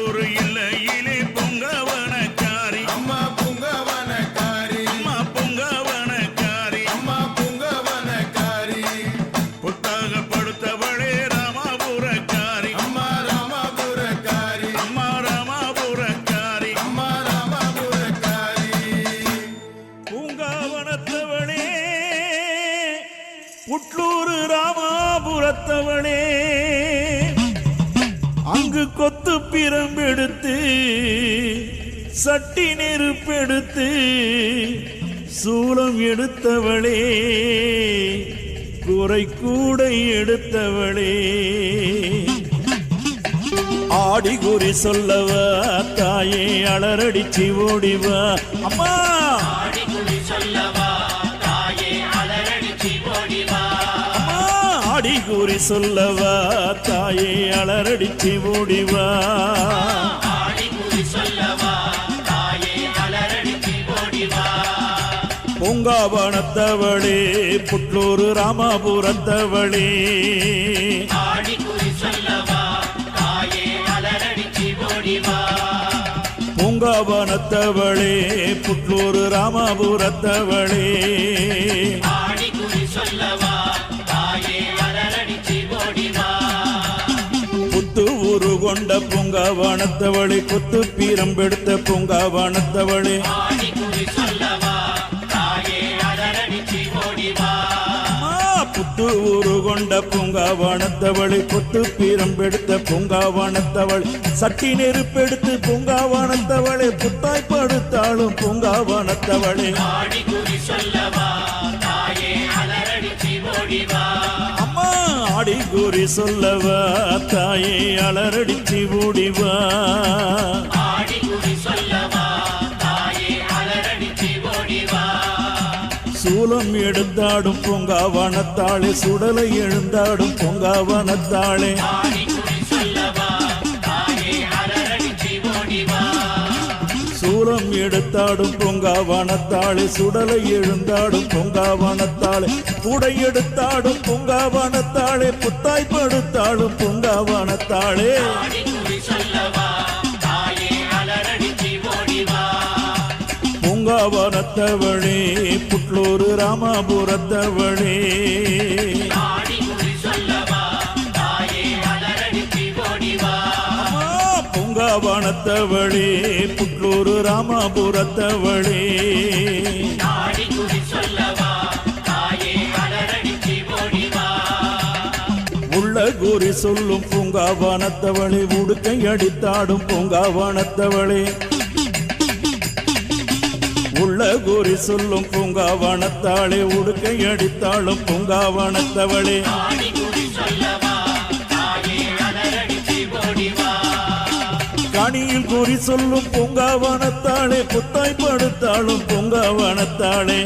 புட்டூர் இல்லையிலே பொங்கவனக்காரி அம்மா பொங்கவனக்காரி அம்மா பொங்கவனக்காரி அம்மா பொங்கவனக்காரி புத்தகப்படுத்தவளே ராமாபுரக்காரி அம்மா ராமாபுரக்காரி அம்மா ராமாபுரக்காரி அம்மா ராமாபுரக்காரி பூங்காவனத்தவளே புட்லூர் ராமாபுரத்தவளே அங்கு கொத்து பிரம்பெடுத்து சட்டி நெருப்பெடுத்து சூலம் எடுத்தவளே குறை கூடை எடுத்தவளே ஆடி குறி சொல்லவா தாயே அலரடிச்சி ஓடிவா அம்மா ஆடி கூறி சொல்லவா தாயே அலரடிச்சி ஓடிவா பொங்காவனத்தவளே புட்லூர் ராமாபுரத்தவளே பொங்காவனத்தவளே புட்லூர் ராமாபுரத்தவளே புத்து ஊரு கொண்ட பொங்காவனத்தவளே கொத்து பீரம்பெடுத்த பொங்காவனத்தவளே புத்து ஊரு கொண்ட பொங்காவனத்தவளே கொத்து பீரம்பெடுத்த பொங்காவனத்தவள் சட்டி நெருப்பெடுத்து பொங்காவனத்தவளே புத்தாய்ப்படுத்தாளும் பொங்காவனத்தவளே அம்மா ஆடி கூறி சொல்லவா தாயே அலரடிச்சி ஓடிவா சூலம் எடுத்தாடும் பொங்காவனத்தாளே சுடலை எழுந்தாடும் பொங்காவனத்தாளே சூலம் எடுத்தாடும் பொங்காவனத்தாளே சுடலை எழுந்தாடும் பொங்காவனத்தாளே குடை எடுத்தாடும் பொங்காவனத்தாளே புத்தாய்ப்படுத்தாடும் பொங்காவனத்தாளே பொங்காவனத்தவளே புட்லூர் ராமாபுரத்தவளே பொங்காவனத்தவளே புட்லூர் ராமாபுரத்தவளே உள்ள கூறி சொல்லும் பொங்காவனத்தவளே உடுக்கை அடித்தாடும் பொங்காவனத்தவளே உள்ள கூறி சொல்லும் பொங்காவனத்தாளே உடுக்கை அடித்தாளும் பொங்காவனத்தவளே கனியில் கூறி சொல்லும் பொங்காவனத்தாளே புத்தாய்ப்படுத்தாளும் பொங்காவனத்தாளே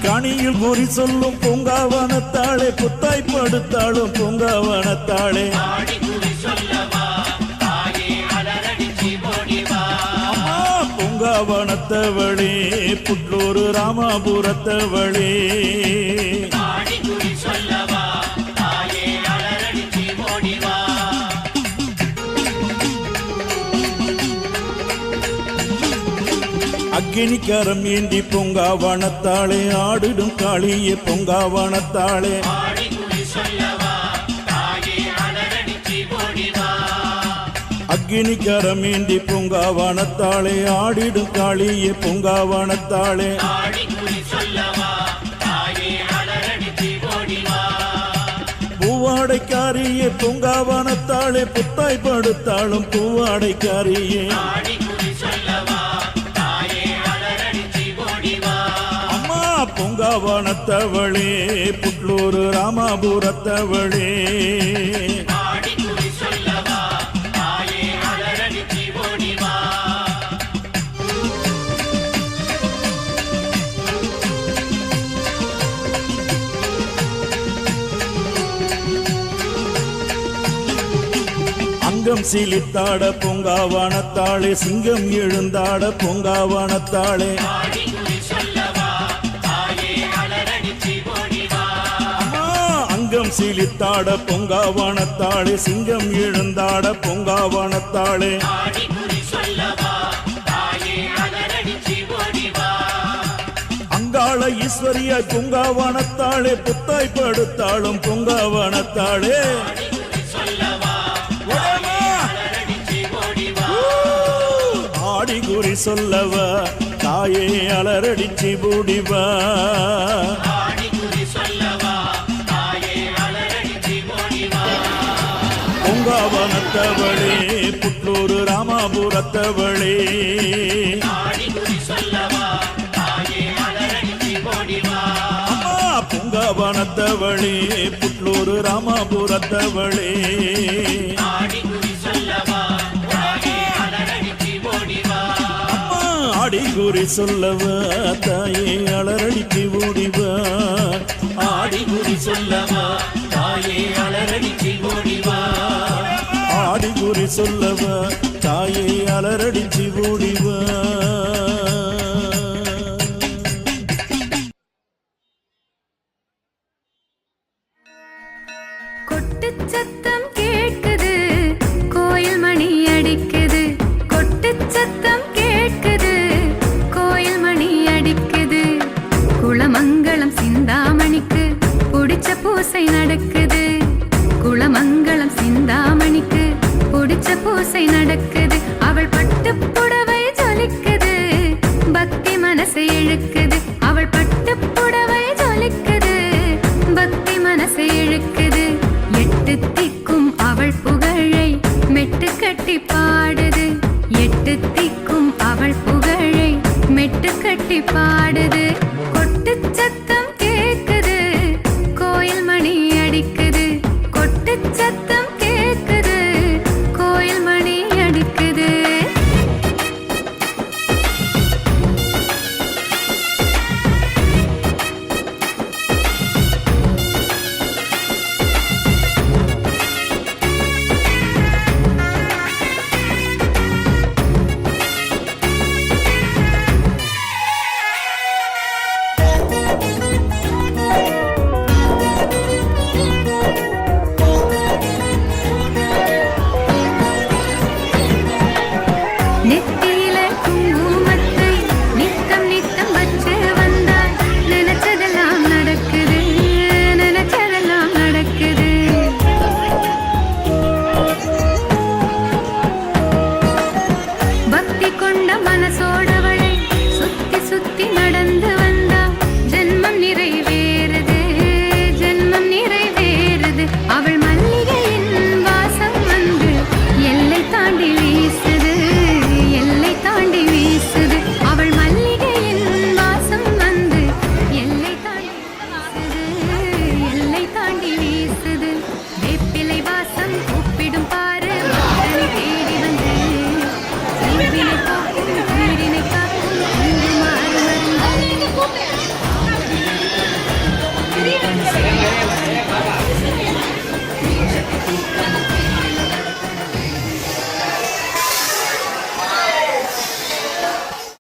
கனியில் கூறி சொல்லும் பொங்காவனத்தாளே புத்தாய்ப்படுத்தாளும் பொங்காவனத்தாளே பொங்காவனத்தவளே புட்லூர் ராமாபுரத்தவளே அக்கினிக்கரம் ஏந்தி பொங்காவனத்தாளே ஆடிடும் காளியே பொங்காவனத்தாளே அக்கினிக்கரம் ஏந்தி பொங்காவனத்தாளே ஆடிடும் காளியே பொங்காவனத்தாளே பூவாடைக்காரியே பொங்காவனத்தாளே புத்தாய்ப்படுத்தாளும் பூவாடைக்காரியே அம்மா பொங்காவனத்தவளே புட்லூர் ராமாபுரத்தவளே சிங்கம் சீலித்தாட பொங்காவனத்தாளே சிங்கம் எழுந்தாட பொங்காவனத்தாளே அங்கம் சிலித்தாட பொங்காவனத்தாளே சிங்கம் எழுந்தாட பொங்காவனத்தாளே அங்காள ஈஸ்வரிய பொங்காவனத்தாளே புத்தாய் படுத்தாளும் பொங்காவனத்தாளே ஆடி குறி சொல்லவா தாயே அலரடிச்சி பூடிவா பொங்காவனத்தவளே புட்லூர் ராமாபுரத்தவளே அம்மா பொங்காவனத்தவளே புட்லூர் ராமாபுரத்தவளே அம்மா ஆடி குறி சொல்லவா தாயே அலரடிச்சி ஓடிவா ஆடி குறி சொல்லவா தாயே அலரடிச்சி ஓடிவா ஆடி குறி சொல்லவா தாயே அலரடிச்சி ஓடிவா கொட்டுச் சத்தம் கேட்குது கோயில் மணி அடிக்குது கொட்டுச் சத்தம் கேட்குது கோயில் மணி அடிக்குது குளமங்கலம் சிந்தாமணிக்கு புடிச்ச பூசை நடக்குது குளமங்கலம் சிந்தாமணிக்கு புடிச்ச பூசை நடக்குது அவள் பட்டு புடவை ஜொலிக்குது பக்தி மனசை இழுக்குது